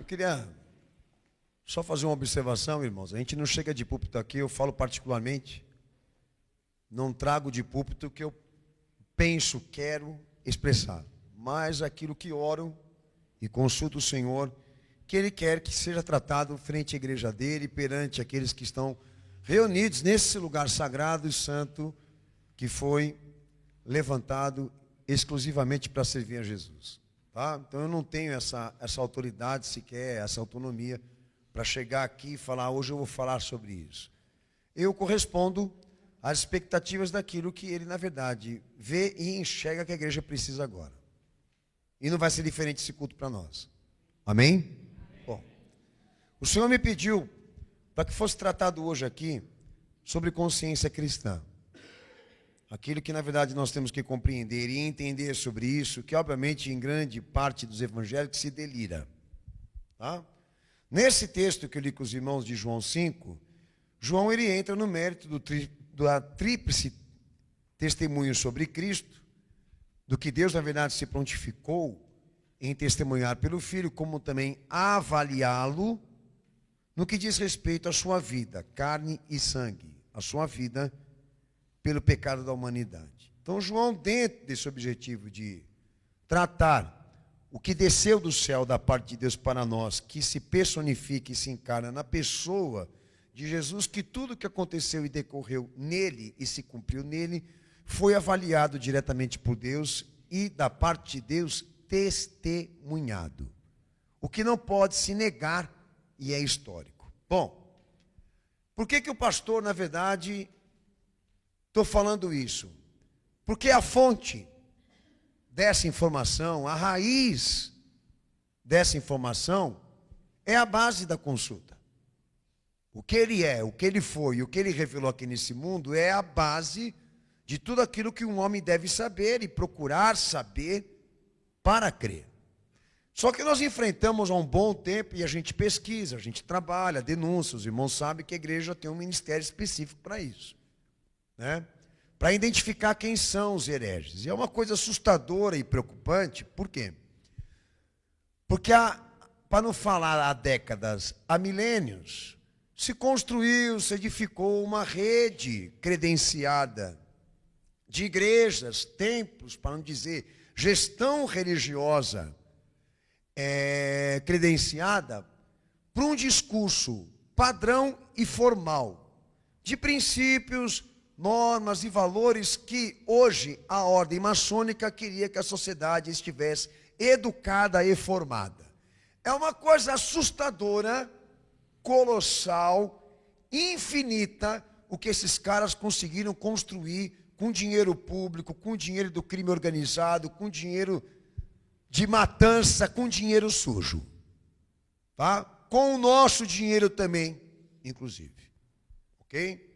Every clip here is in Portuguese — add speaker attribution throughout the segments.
Speaker 1: queria só fazer uma observação, irmãos. A gente não chega de púlpito aqui, eu falo particularmente, não trago de púlpito o que eu penso, quero expressar, mas aquilo que oro e consulto o Senhor, que Ele quer que seja tratado frente à igreja dele, perante aqueles que estão reunidos nesse lugar sagrado e santo, que foi levantado exclusivamente para servir a Jesus. Tá? Então eu não tenho essa autoridade sequer, essa autonomia, para chegar aqui e falar, hoje eu vou falar sobre isso. Eu correspondo às expectativas daquilo que ele, na verdade, vê e enxerga que a igreja precisa agora. E não vai ser diferente esse culto para nós. Amém? Amém? Bom, o Senhor me pediu para que fosse tratado hoje aqui sobre consciência cristã. Aquilo que, na verdade, nós temos que compreender e entender sobre isso, que, obviamente, em grande parte dos evangélicos se delira. Tá? Nesse texto que eu li com os irmãos de João 5, João ele entra no mérito da tríplice testemunho sobre Cristo, do que Deus, na verdade, se prontificou em testemunhar pelo Filho, como também avaliá-lo no que diz respeito à sua vida, carne e sangue, a sua vida pelo pecado da humanidade. Então, João, dentro desse objetivo de tratar o que desceu do céu da parte de Deus para nós, que se personifica e se encarna na pessoa de Jesus, que tudo que aconteceu e decorreu nele e se cumpriu nele, foi avaliado diretamente por Deus e da parte de Deus testemunhado. O que não pode se negar e é histórico. Bom, por que o pastor, na verdade, estou falando isso? Porque a fonte dessa informação, a raiz dessa informação, é a base da consulta. O que ele é, o que ele foi, o que ele revelou aqui nesse mundo é a base de tudo aquilo que um homem deve saber e procurar saber para crer. Só que nós enfrentamos há um bom tempo e a gente pesquisa, a gente trabalha, denuncia, os irmãos sabem que a igreja tem um ministério específico para isso, né? Para identificar quem são os hereges. E é uma coisa assustadora e preocupante, por quê? Porque, para não falar há décadas, há milênios, se construiu, se edificou uma rede credenciada de igrejas, templos, para não dizer gestão religiosa credenciada para um discurso padrão e formal, de princípios, normas e valores que hoje a ordem maçônica queria que a sociedade estivesse educada e formada. É uma coisa assustadora, colossal, infinita, o que esses caras conseguiram construir com dinheiro público, com dinheiro do crime organizado, com dinheiro de matança, com dinheiro sujo. Tá? Com o nosso dinheiro também, inclusive. Ok?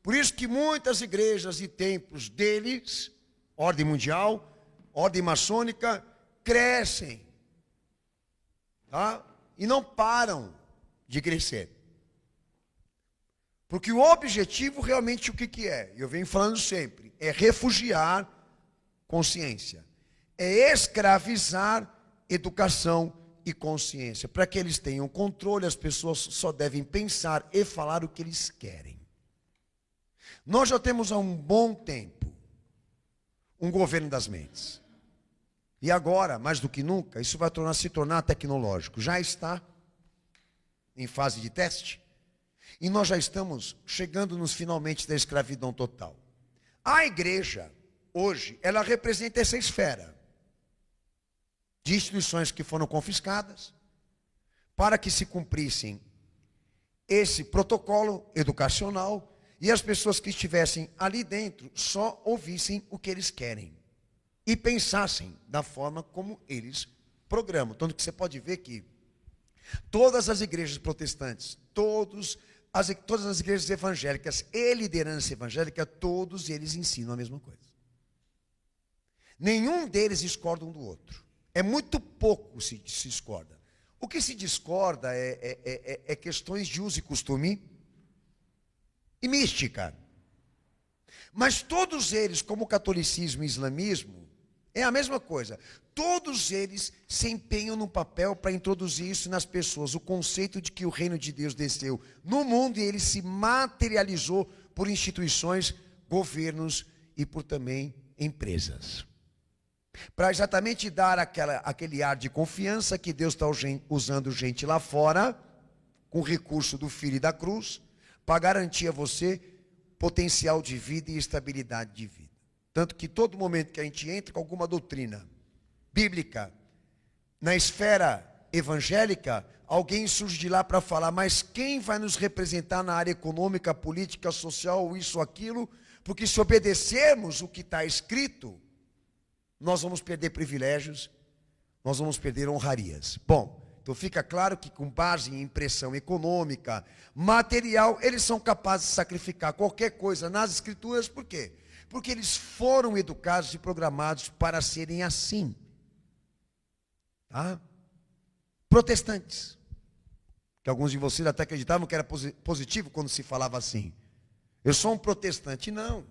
Speaker 1: Por isso que muitas igrejas e templos deles, ordem mundial, ordem maçônica, crescem. Tá? E não param de crescer. Porque o objetivo realmente o que é? Eu venho falando sempre, é refugiar consciência. É escravizar educação e consciência. Para que eles tenham controle, as pessoas só devem pensar e falar o que eles querem. Nós já temos há um bom tempo um governo das mentes. E agora, mais do que nunca, isso vai se tornar tecnológico. Já está em fase de teste. E nós já estamos chegando nos finalmente da escravidão total. A igreja, hoje, ela representa essa esfera de instituições que foram confiscadas para que se cumprissem esse protocolo educacional e as pessoas que estivessem ali dentro só ouvissem o que eles querem e pensassem da forma como eles programam. Tanto que você pode ver que todas as igrejas protestantes, todas as igrejas evangélicas e liderança evangélica, todos eles ensinam a mesma coisa. Nenhum deles discorda um do outro. É muito pouco se discorda. O que se discorda é questões de uso e costume e mística. Mas todos eles, como o catolicismo e o islamismo, É a mesma coisa. Todos eles se empenham no papel para introduzir isso nas pessoas. O conceito de que o reino de Deus desceu no mundo e ele se materializou por instituições, governos e por também empresas. Para exatamente dar aquele ar de confiança que Deus está usando gente lá fora, com o recurso do Filho e da cruz, para garantir a você potencial de vida e estabilidade de vida. Tanto que todo momento que a gente entra com alguma doutrina bíblica, na esfera evangélica, alguém surge de lá para falar, mas quem vai nos representar na área econômica, política, social, isso, aquilo? Porque se obedecermos o que está escrito, nós vamos perder privilégios, nós vamos perder honrarias. Bom, então fica claro que com base em impressão econômica, material, eles são capazes de sacrificar qualquer coisa nas escrituras, por quê? Porque eles foram educados e programados para serem assim. Tá? Protestantes. Que alguns de vocês até acreditavam que era positivo quando se falava assim. Eu sou um protestante. Não.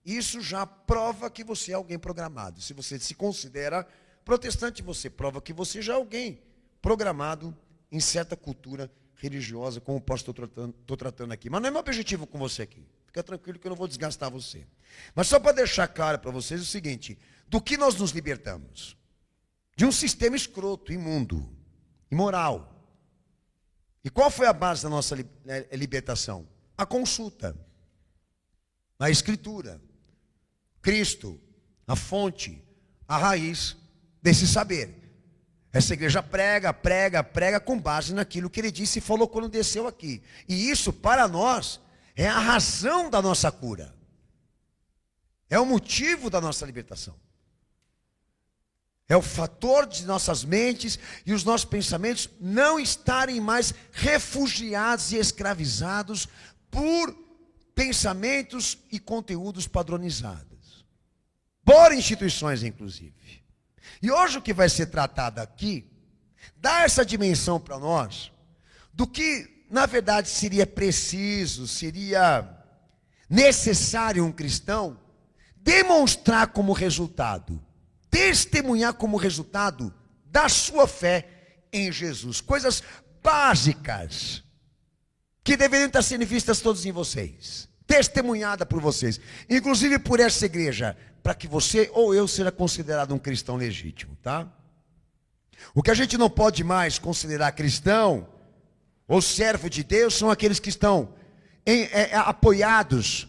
Speaker 1: Isso já prova que você é alguém programado. Se você se considera protestante, você prova que você já é alguém programado em certa cultura religiosa, como estou tratando aqui. Mas não é meu objetivo com você aqui. Fica tranquilo que eu não vou desgastar você. Mas só para deixar claro para vocês o seguinte: do que nós nos libertamos? De um sistema escroto, imundo, imoral. E qual foi a base da nossa libertação? A consulta, a escritura, Cristo, a fonte, a raiz desse saber. Essa igreja prega com base naquilo que ele disse e falou quando desceu aqui. E isso, para nós, é a razão da nossa cura. É o motivo da nossa libertação. É o fator de nossas mentes e os nossos pensamentos não estarem mais refugiados e escravizados por pensamentos e conteúdos padronizados. Por instituições, inclusive. E hoje o que vai ser tratado aqui, dá essa dimensão para nós, do que na verdade seria preciso, seria necessário um cristão demonstrar como resultado, testemunhar como resultado da sua fé em Jesus. Coisas básicas que deveriam estar sendo vistas todos em vocês, testemunhada por vocês, inclusive por essa igreja, para que você ou eu seja considerado um cristão legítimo, tá? O que a gente não pode mais considerar cristão ou servo de Deus são aqueles que estão apoiados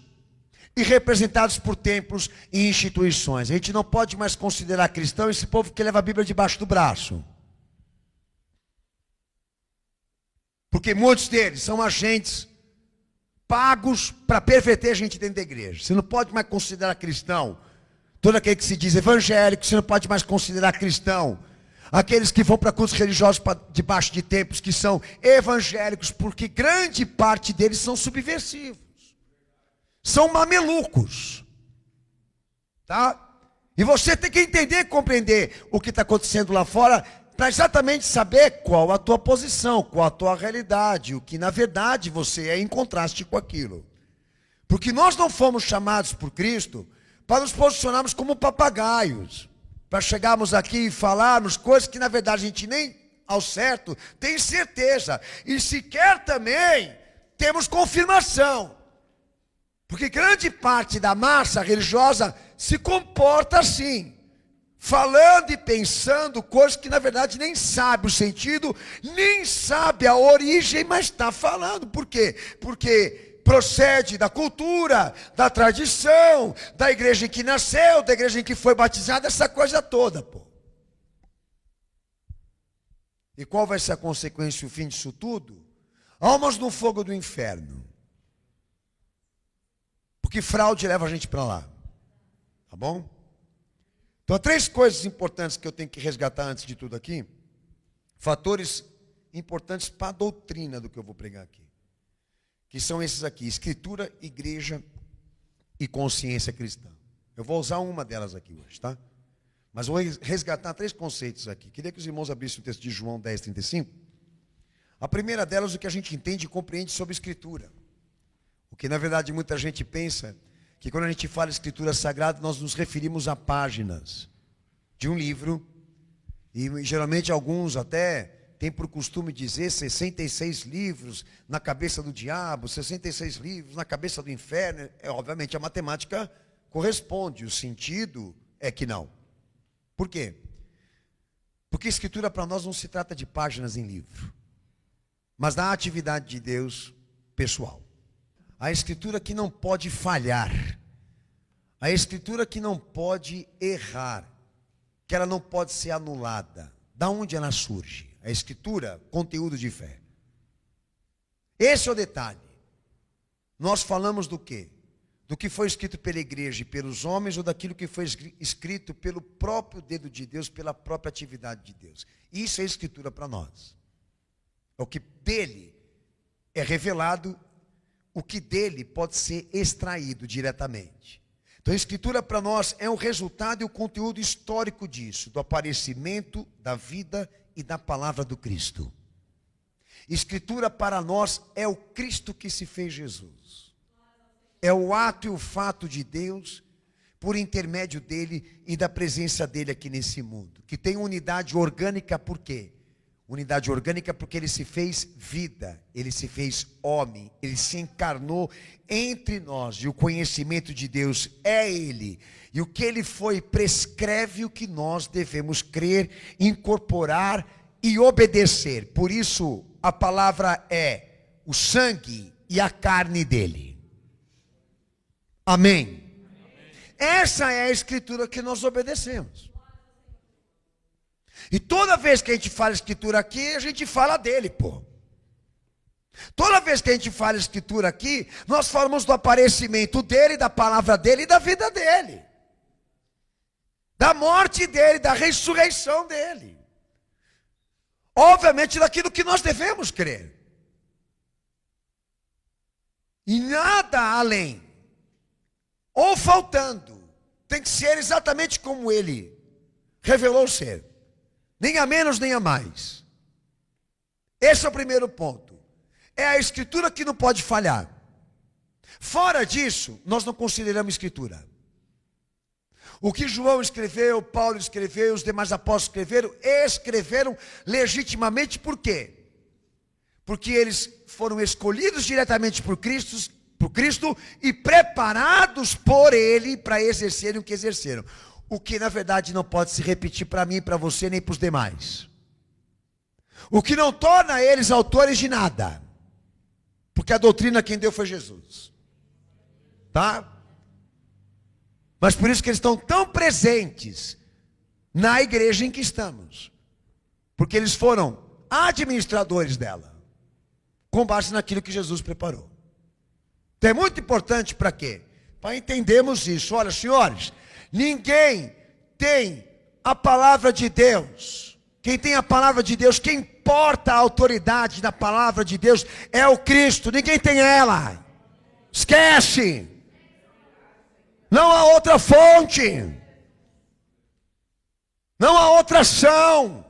Speaker 1: e representados por templos e instituições. A gente não pode mais considerar cristão esse povo que leva a Bíblia debaixo do braço. Porque muitos deles são agentes pagos para perverter a gente dentro da igreja. Você não pode mais considerar cristão todo aquele que se diz evangélico. Você não pode mais considerar cristão aqueles que vão para cultos religiosos debaixo de templos que são evangélicos, porque grande parte deles são subversivos. São mamelucos, tá? E você tem que entender e compreender o que está acontecendo lá fora, para exatamente saber qual a tua posição, qual a tua realidade, o que na verdade você é em contraste com aquilo. Porque nós não fomos chamados por Cristo para nos posicionarmos como papagaios, para chegarmos aqui e falarmos coisas que na verdade a gente nem ao certo tem certeza, e sequer também temos confirmação. Porque grande parte da massa religiosa se comporta assim, falando e pensando coisas que na verdade nem sabe o sentido, nem sabe a origem, mas está falando. Por quê? Porque procede da cultura, da tradição, da igreja em que nasceu, da igreja em que foi batizado, essa coisa toda, pô. E qual vai ser a consequência e o fim disso tudo? Almas no fogo do inferno. Porque fraude leva a gente para lá. Tá bom? Então, há 3 coisas importantes que eu tenho que resgatar antes de tudo aqui. Fatores importantes para a doutrina do que eu vou pregar aqui. Que são esses aqui: escritura, igreja e consciência cristã. Eu vou usar uma delas aqui hoje, tá? Mas vou resgatar 3 conceitos aqui. Queria que os irmãos abrissem o texto de João 10:35. A primeira delas, o que a gente entende e compreende sobre escritura. O que na verdade muita gente pensa que quando a gente fala escritura sagrada, nós nos referimos a páginas. de um livro, e geralmente alguns até têm por costume dizer 66 livros na cabeça do diabo, 66 livros na cabeça do inferno. Obviamente a matemática corresponde, o sentido é que não. Por quê? Porque a Escritura para nós não se trata de páginas em livro, mas da atividade de Deus pessoal. A Escritura que não pode falhar, a Escritura que não pode errar, que ela não pode ser anulada. Da onde ela surge? A Escritura, conteúdo de fé. Esse é o detalhe. Nós falamos do quê? Do que foi escrito pela igreja e pelos homens, ou daquilo que foi escrito pelo próprio dedo de Deus, pela própria atividade de Deus. Isso é Escritura para nós. É o que dele é revelado, o que dele pode ser extraído diretamente. Então a Escritura para nós é o resultado e o conteúdo histórico disso, do aparecimento, da vida e da palavra do Cristo. Escritura para nós é o Cristo que se fez Jesus. É o ato e o fato de Deus, por intermédio dele e da presença dele aqui nesse mundo. Que tem unidade orgânica por quê? Unidade orgânica porque ele se fez vida, ele se fez homem, ele se encarnou entre nós, e o conhecimento de Deus é ele, e o que ele foi prescreve o que nós devemos crer, incorporar e obedecer. Por isso a palavra é o sangue e a carne dele. Amém? Essa é a Escritura que nós obedecemos. E toda vez que a gente fala Escritura aqui, a gente fala dele, pô. Toda vez que a gente fala Escritura aqui, nós falamos do aparecimento dele, da palavra dele e da vida dele. Da morte dele, da ressurreição dele. Obviamente daquilo que nós devemos crer. E nada além, ou faltando, tem que ser exatamente como ele revelou ser. Nem a menos, nem a mais. Esse é o primeiro ponto. É a Escritura que não pode falhar. Fora disso, nós não consideramos Escritura. O que João escreveu, Paulo escreveu, os demais apóstolos escreveram legitimamente. Por quê? Porque eles foram escolhidos diretamente por Cristo e preparados por ele para exercerem o que exerceram. O que na verdade não pode se repetir para mim, para você, nem para os demais. O que não torna eles autores de nada. Porque a doutrina quem deu foi Jesus. Tá? Mas por isso que eles estão tão presentes na igreja em que estamos. Porque eles foram administradores dela, com base naquilo que Jesus preparou. Então é muito importante para quê? Para entendermos isso. Olha, senhores, ninguém tem a palavra de Deus. Quem tem a palavra de Deus, quem porta a autoridade da palavra de Deus é o Cristo. Ninguém tem ela. Esquece. Não há outra fonte. Não há outra ação.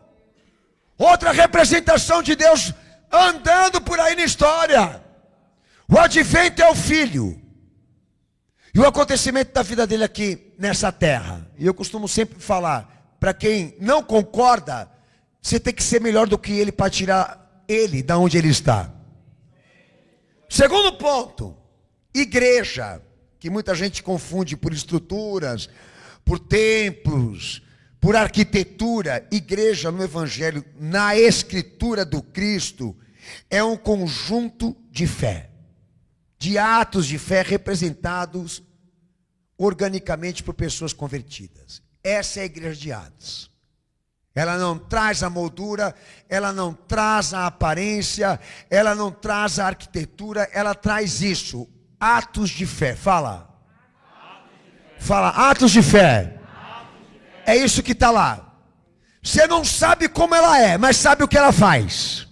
Speaker 1: Outra representação de Deus andando por aí na história. O advento é o Filho. E o acontecimento da vida dele aqui nessa terra. E eu costumo sempre falar, para quem não concorda, você tem que ser melhor do que ele para tirar ele da onde ele está. Segundo ponto, igreja, que muita gente confunde por estruturas, por templos, por arquitetura. Igreja no Evangelho, na Escritura do Cristo, é um conjunto de fé. De atos de fé representados organicamente por pessoas convertidas. Essa é a igreja de Atos. Ela não traz a moldura, ela não traz a aparência, ela não traz a arquitetura, ela traz isso, atos de fé. Fala. Fala, atos de fé. É isso que está lá. Você não sabe como ela é, mas sabe o que ela faz.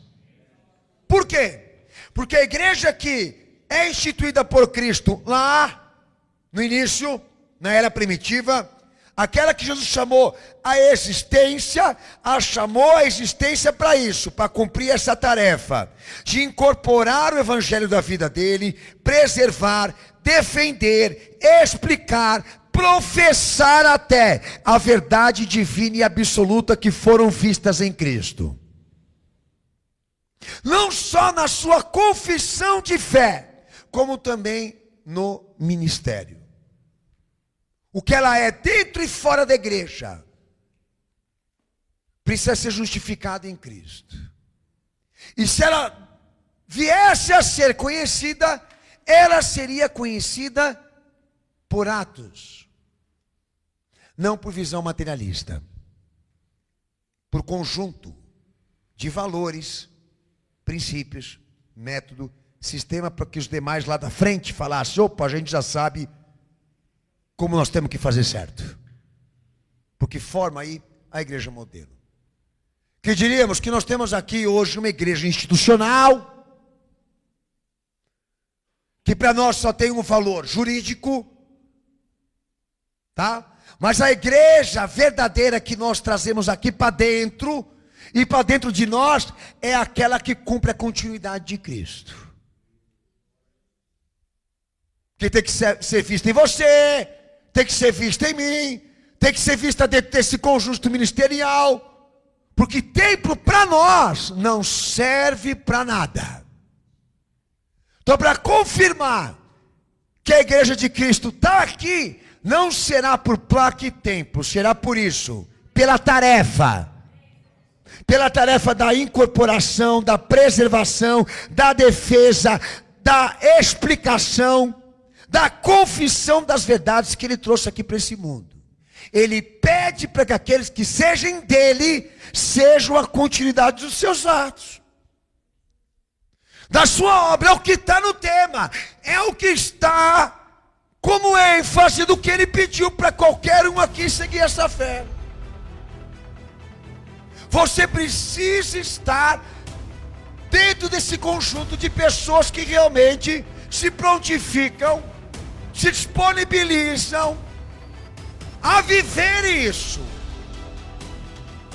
Speaker 1: Por quê? Porque a igreja que é instituída por Cristo lá no início, na era primitiva, aquela que Jesus chamou a existência, a chamou a existência para isso, para cumprir essa tarefa de incorporar o evangelho da vida dele, preservar, defender, explicar, professar até a verdade divina e absoluta que foram vistas em Cristo. Não só na sua confissão de fé, como também no ministério. O que ela é dentro e fora da igreja precisa ser justificada em Cristo. E se ela viesse a ser conhecida, ela seria conhecida por atos, não por visão materialista, por conjunto de valores, princípios, método, sistema, para que os demais lá da frente falassem: opa, a gente já sabe como nós temos que fazer certo. Porque forma aí a igreja modelo. Que diríamos que nós temos aqui hoje uma igreja institucional, que para nós só tem um valor jurídico, tá? Mas a igreja verdadeira que nós trazemos aqui para dentro, e para dentro de nós, é aquela que cumpre a continuidade de Cristo. Que tem que ser vista em você, tem que ser vista em mim, tem que ser vista dentro desse conjunto ministerial. Porque templo para nós não serve para nada. Então, para confirmar que a igreja de Cristo está aqui, não será por placa e templo, será por isso, pela tarefa da incorporação, da preservação, da defesa, da explicação, da confissão das verdades que ele trouxe aqui para esse mundo. Ele pede para que aqueles que sejam dele, sejam a continuidade dos seus atos, da sua obra. É o que está no tema, é o que está como ênfase do que ele pediu para qualquer um aqui seguir essa fé. Você precisa estar dentro desse conjunto de pessoas que realmente se prontificam, se disponibilizam a viver isso.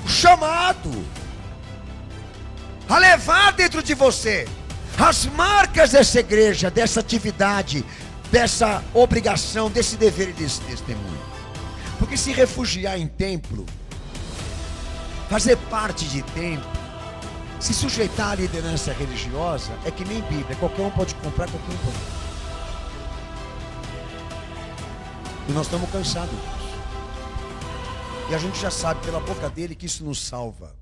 Speaker 1: O chamado a levar dentro de você as marcas dessa igreja, dessa atividade, dessa obrigação, desse dever e desse testemunho. Porque se refugiar em templo, fazer parte de templo, se sujeitar à liderança religiosa, é que nem Bíblia, qualquer um pode comprar, qualquer um pode. E nós estamos cansados disso. E a gente já sabe pela boca dele que isso nos salva.